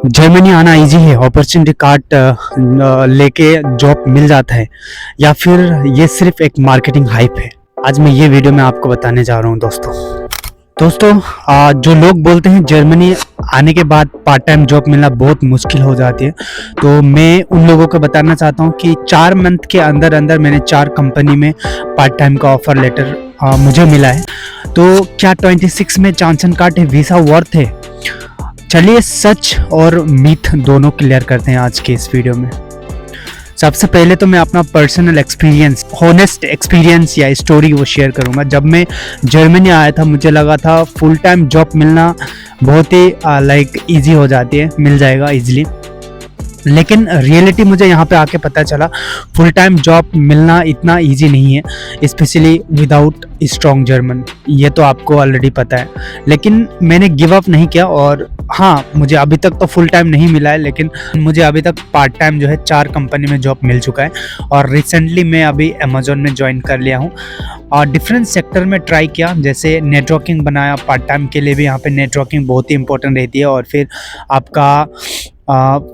Germany आना easy है, opportunity card लेके जॉब मिल जाता है, या फिर ये सिर्फ एक मार्केटिंग हाइप है। आज मैं ये वीडियो में आपको बताने जा रहा हूँ दोस्तों। जो लोग बोलते हैं जर्मनी आने के बाद पार्ट टाइम जॉब मिलना बहुत मुश्किल हो जाती है, तो मैं उन लोगों को बताना चाहता हूँ कि 4 मंथ के अंदर अंदर मैंने 4 कंपनी में पार्ट टाइम का ऑफर लेटर मुझे मिला है। तो क्या 26 में चांसन कार्ड है, वीज़ा वर्थ है? चलिए सच और मिथ दोनों क्लियर करते हैं आज के इस वीडियो में। सबसे पहले तो मैं अपना पर्सनल एक्सपीरियंस, हॉनेस्ट एक्सपीरियंस या स्टोरी वो शेयर करूंगा। जब मैं जर्मनी आया था मुझे लगा था फुल टाइम जॉब मिलना बहुत ही इजी हो जाती है, मिल जाएगा इजीली। लेकिन रियलिटी मुझे यहाँ पे आके पता चला फुल टाइम जॉब मिलना इतना इजी नहीं है, स्पेशली विदाउट स्ट्रॉन्ग जर्मन। ये तो आपको ऑलरेडी पता है, लेकिन मैंने गिव अप नहीं किया। और हाँ, मुझे अभी तक तो फुल टाइम नहीं मिला है, लेकिन मुझे अभी तक पार्ट टाइम जो है 4 कंपनी में जॉब मिल चुका है। और रिसेंटली मैं अभी अमेजोन में ज्वाइन कर लिया हूँ और डिफरेंट सेक्टर में ट्राई किया, जैसे नेटवर्किंग बनाया पार्ट टाइम के लिए भी। यहाँ पे नेटवर्किंग बहुत ही इंपॉर्टेंट रहती है, और फिर आपका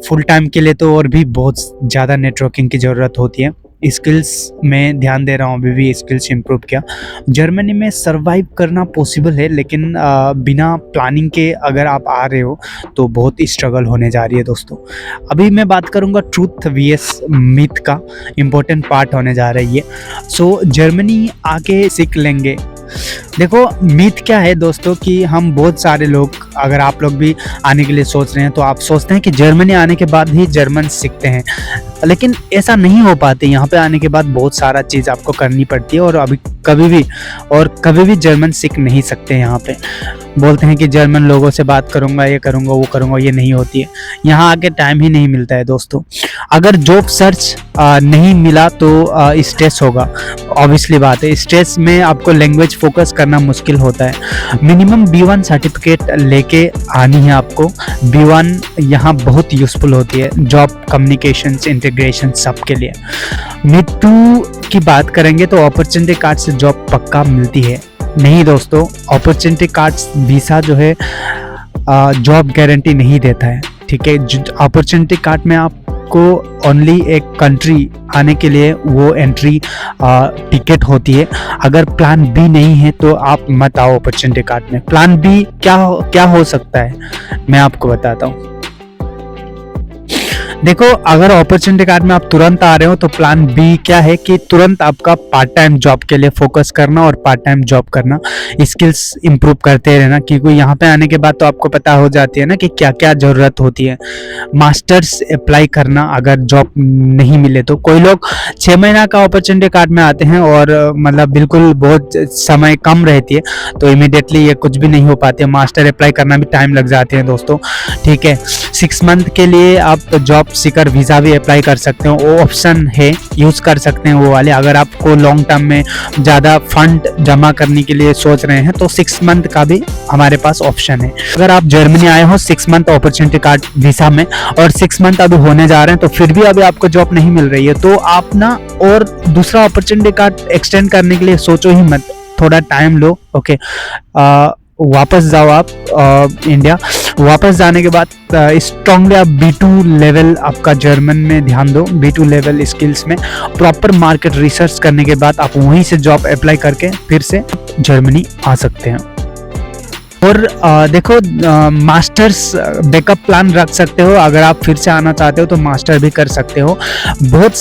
फुल टाइम के लिए तो और भी बहुत ज़्यादा नेटवर्किंग की ज़रूरत होती है। स्किल्स में ध्यान दे रहा हूँ, अभी भी स्किल्स इंप्रूव किया। जर्मनी में सरवाइव करना पॉसिबल है, लेकिन बिना प्लानिंग के अगर आप आ रहे हो तो बहुत ही स्ट्रगल होने जा रही है दोस्तों। अभी मैं बात करूँगा ट्रूथ vs मिथ का, इम्पोर्टेंट पार्ट होने जा रही है। सो जर्मनी आके सीख लेंगे। देखो मिथ क्या है दोस्तों कि हम बहुत सारे लोग, अगर आप लोग भी आने के लिए सोच रहे हैं तो आप सोचते हैं कि जर्मनी आने के बाद ही जर्मन सीखते हैं, लेकिन ऐसा नहीं हो पाते। यहाँ पे आने के बाद बहुत सारा चीज़ आपको करनी पड़ती है, और अभी कभी भी जर्मन सीख नहीं सकते। यहाँ पे बोलते हैं कि जर्मन लोगों से बात करूँगा, ये करूँगा, वो करूँगा, ये नहीं होती है। यहाँ आके टाइम ही नहीं मिलता है दोस्तों। अगर जॉब सर्च नहीं मिला तो स्ट्रेस होगा, ऑब्वियसली बात है। स्ट्रेस में आपको लैंग्वेज फोकस करना मुश्किल होता है। मिनिमम B1 सर्टिफिकेट लेके आनी है आपको। B1 यहाँ बहुत यूज़फुल होती है जॉब, कम्युनिकेशन, इंटीग्रेशन सब के लिए। मिड 2 की बात करेंगे तो अपॉर्चुनिटी कार्ड से जॉब पक्का मिलती है। नहीं दोस्तों, अपॉर्चुनिटी कार्ड वीज़ा जो है जॉब गारंटी नहीं देता है, ठीक है। अपॉर्चुनिटी कार्ड में आपको ओनली एक कंट्री आने के लिए वो एंट्री टिकट होती है। अगर प्लान बी नहीं है तो आप मत आओ अपॉर्चुनिटी कार्ड में। प्लान बी क्या हो सकता है, मैं आपको बताता हूँ। देखो, अगर अपॉर्चुनिटी कार्ड में आप तुरंत आ रहे हो तो प्लान बी क्या है कि तुरंत आपका पार्ट टाइम जॉब के लिए फोकस करना और पार्ट टाइम जॉब करना, स्किल्स इंप्रूव करते रहना। क्योंकि यहाँ पे आने के बाद तो आपको पता हो जाती है ना कि क्या क्या ज़रूरत होती है। मास्टर्स अप्लाई करना अगर जॉब नहीं मिले तो। कोई लोग 6 महीना का अपॉर्चुनिटी कार्ड में आते हैं और मतलब बिल्कुल बहुत समय कम रहती है, तो इमीडिएटली ये कुछ भी नहीं हो पाती है। मास्टर अप्लाई करना भी टाइम लग जाते हैं दोस्तों, ठीक है। 6 मंथ के लिए आप जॉब सीकर वीज़ा भी अप्लाई कर सकते हो, वो ऑप्शन है, यूज़ कर सकते हैं वो वाले। अगर आपको लॉन्ग टर्म में ज़्यादा फंड जमा करने के लिए सोच रहे हैं तो 6 मंथ का भी हमारे पास ऑप्शन है। अगर आप जर्मनी आए हो 6 मंथ अपॉर्चुनिटी कार्ड वीज़ा में और 6 मंथ अभी होने जा रहे हैं, तो फिर भी अभी आपको जॉब नहीं मिल रही है, तो आप ना और दूसरा अपॉर्चुनिटी कार्ड एक्सटेंड करने के लिए सोचो ही मत, थोड़ा टाइम लो, ओके। वापस जाओ आप इंडिया। वापस जाने के बाद स्ट्रांगली आप B2 लेवल आपका जर्मन में ध्यान दो। B2 लेवल स्किल्स में प्रॉपर मार्केट रिसर्च करने के बाद आप वहीं से जॉब अप्लाई करके फिर से जर्मनी आ सकते हैं। और देखो, मास्टर्स बैकअप प्लान रख सकते हो। अगर आप फिर से आना चाहते हो तो मास्टर भी कर सकते हो। बहुत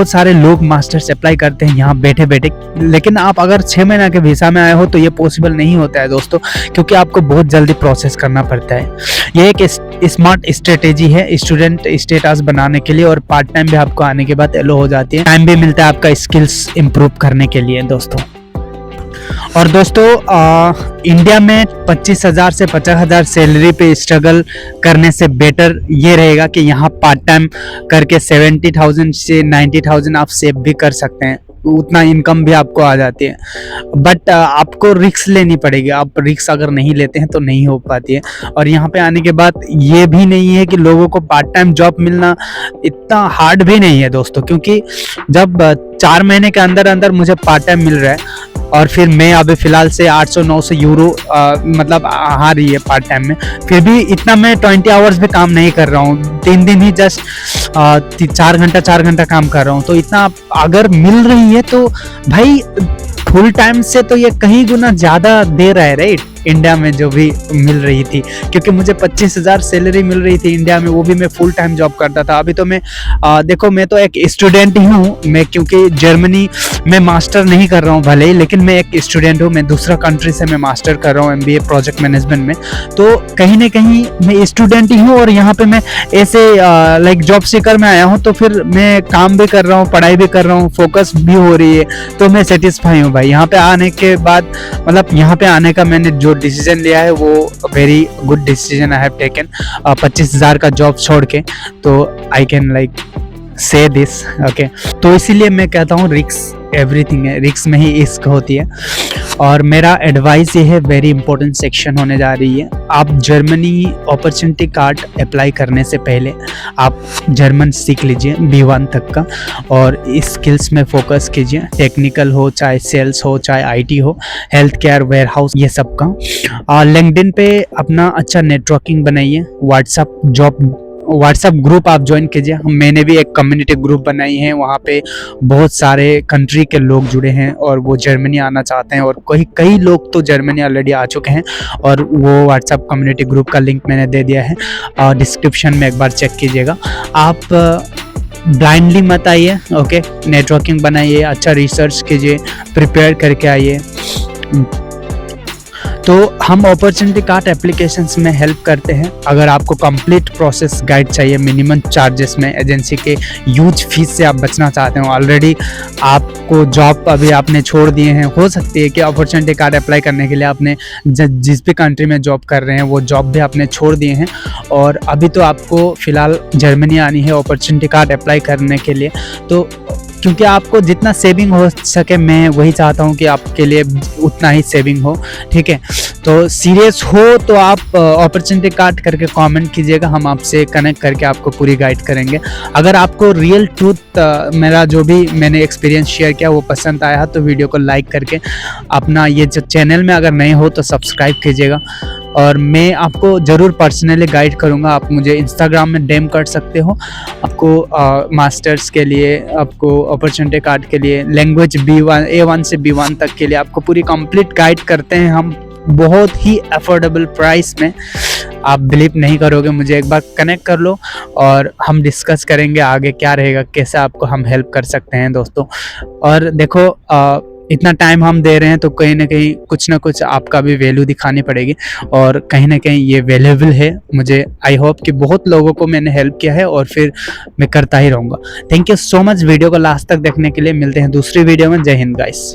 सारे लोग मास्टर्स अप्लाई करते हैं यहाँ बैठे बैठे, लेकिन आप अगर 6 महीना के वीज़ा में आए हो तो ये पॉसिबल नहीं होता है दोस्तों, क्योंकि आपको बहुत जल्दी प्रोसेस करना पड़ता है। ये एक स्मार्ट स्ट्रेटेजी है स्टूडेंट स्टेटस बनाने के लिए, और पार्ट टाइम भी आपको आने के बाद एलो हो जाती है। टाइम भी मिलता है आपका स्किल्स इंप्रूव करने के लिए दोस्तों। और दोस्तों, इंडिया में 25,000 से 50,000 सैलरी पे स्ट्रगल करने से बेटर ये रहेगा कि यहाँ पार्ट टाइम करके 70,000 से 90,000 आप सेव भी कर सकते हैं। उतना इनकम भी आपको आ जाती है, बट आपको रिस्क लेनी पड़ेगी। आप रिस्क अगर नहीं लेते हैं तो नहीं हो पाती है। और यहाँ पे आने के बाद ये भी नहीं है कि लोगों को पार्ट टाइम जॉब मिलना इतना हार्ड भी नहीं है दोस्तों, क्योंकि जब 4 महीने के अंदर अंदर मुझे पार्ट टाइम मिल रहा है और फिर मैं अभी फ़िलहाल से 800-900 यूरो मतलब आ रही है पार्ट टाइम में। फिर भी इतना मैं 20 आवर्स भी काम नहीं कर रहा हूँ, 3 दिन ही जस्ट 4 घंटा काम कर रहा हूँ। तो इतना अगर मिल रही है तो भाई फुल टाइम से तो ये कहीं गुना ज़्यादा दे रहा है, राइट? इंडिया में जो भी मिल रही थी, क्योंकि मुझे 25,000 सैलरी मिल रही थी इंडिया में, वो भी मैं फुल टाइम जॉब करता था। अभी तो मैं देखो, मैं तो एक स्टूडेंट ही हूँ मैं, क्योंकि जर्मनी में मास्टर नहीं कर रहा हूँ भले ही, लेकिन मैं एक स्टूडेंट हूँ। मैं दूसरा कंट्री से मैं मास्टर कर रहा हूँ MBA प्रोजेक्ट मैनेजमेंट में। तो कहीं ना कहीं मैं स्टूडेंट ही हूँ और यहाँ पे मैं ऐसे लाइक जॉब सीकर में आया हूँ, तो फिर मैं काम भी कर रहा हूँ, पढ़ाई भी कर रहा हूँ, फोकस भी हो रही है, तो मैं सेटिस्फाई हूँ भाई। यहाँ पे आने के बाद मतलब यहाँ पे आने का मैंने जो डिसीजन लिया है वो very good decision I have taken. 25,000 का जॉब छोड़ के, तो आई कैन लाइक से दिस, ओके। तो इसीलिए मैं कहता हूँ रिस्क एवरीथिंग है, रिस्क में ही इश्क होती है। और मेरा एडवाइस ये है, वेरी इंपॉर्टेंट सेक्शन होने जा रही है। आप जर्मनी अपॉर्चुनिटी कार्ड अप्लाई करने से पहले आप जर्मन सीख लीजिए B1 तक का, और इस स्किल्स में फोकस कीजिए। टेक्निकल हो, चाहे सेल्स हो, चाहे IT हो, हेल्थ केयर, वेयर हाउस, ये सब का। लिंक्डइन पे अपना अच्छा नेटवर्किंग बनाइए। व्हाट्सएप ग्रुप आप ज्वाइन कीजिए। मैंने भी एक कम्युनिटी ग्रुप बनाई है, वहाँ पे बहुत सारे कंट्री के लोग जुड़े हैं और वो जर्मनी आना चाहते हैं, और कई लोग तो जर्मनी ऑलरेडी आ चुके हैं। और वो व्हाट्सएप कम्युनिटी ग्रुप का लिंक मैंने दे दिया है, और डिस्क्रिप्शन में एक बार चेक कीजिएगा। आप ब्लाइंडली मत आइए, ओके। नेटवर्किंग बनाइए, अच्छा रिसर्च कीजिए, प्रिपेयर करके आइए। तो हम अपॉर्चुनिटी कार्ड एप्लीकेशंस में हेल्प करते हैं। अगर आपको कंप्लीट प्रोसेस गाइड चाहिए मिनिमम चार्जेस में, एजेंसी के ह्यूज फीस से आप बचना चाहते हो, ऑलरेडी आपको जॉब अभी आपने छोड़ दिए हैं, हो सकती है कि अपॉर्चुनिटी कार्ड अप्लाई करने के लिए आपने जिस भी कंट्री में जॉब कर रहे हैं वो जॉब भी आपने छोड़ दिए हैं, और अभी तो आपको फ़िलहाल जर्मनी आनी है अपॉर्चुनिटी कार्ड अप्लाई करने के लिए। तो क्योंकि आपको जितना सेविंग हो सके, मैं वही चाहता हूँ कि आपके लिए उतना ही सेविंग हो, ठीक है। तो सीरियस हो तो आप अपॉर्चुनिटी कार्ड करके कमेंट कीजिएगा, हम आपसे कनेक्ट करके आपको पूरी गाइड करेंगे। अगर आपको रियल ट्रूथ मेरा जो भी मैंने एक्सपीरियंस शेयर किया वो पसंद आया तो वीडियो को लाइक करके अपना ये जो चैनल में अगर नए हो तो सब्सक्राइब कीजिएगा, और मैं आपको ज़रूर पर्सनली गाइड करूँगा। आप मुझे इंस्टाग्राम में डीएम कर सकते हो। आपको मास्टर्स के लिए, आपको अपॉर्चुनिटी कार्ड के लिए, लैंग्वेज A1 से B1 तक के लिए आपको पूरी कंप्लीट गाइड करते हैं हम, बहुत ही अफोर्डेबल प्राइस में। आप बिलीव नहीं करोगे, मुझे एक बार कनेक्ट कर लो और हम डिस्कस करेंगे आगे क्या रहेगा, कैसे आपको हम हेल्प कर सकते हैं दोस्तों। और देखो इतना टाइम हम दे रहे हैं तो कहीं ना कहीं कुछ ना कुछ आपका भी वैल्यू दिखानी पड़ेगी, और कहीं ना कहीं ये वैल्यूएबल है मुझे। आई होप कि बहुत लोगों को मैंने हेल्प किया है और फिर मैं करता ही रहूँगा। Thank you so much video को लास्ट तक देखने के लिए। मिलते हैं दूसरी वीडियो में। जय हिंद गाइस।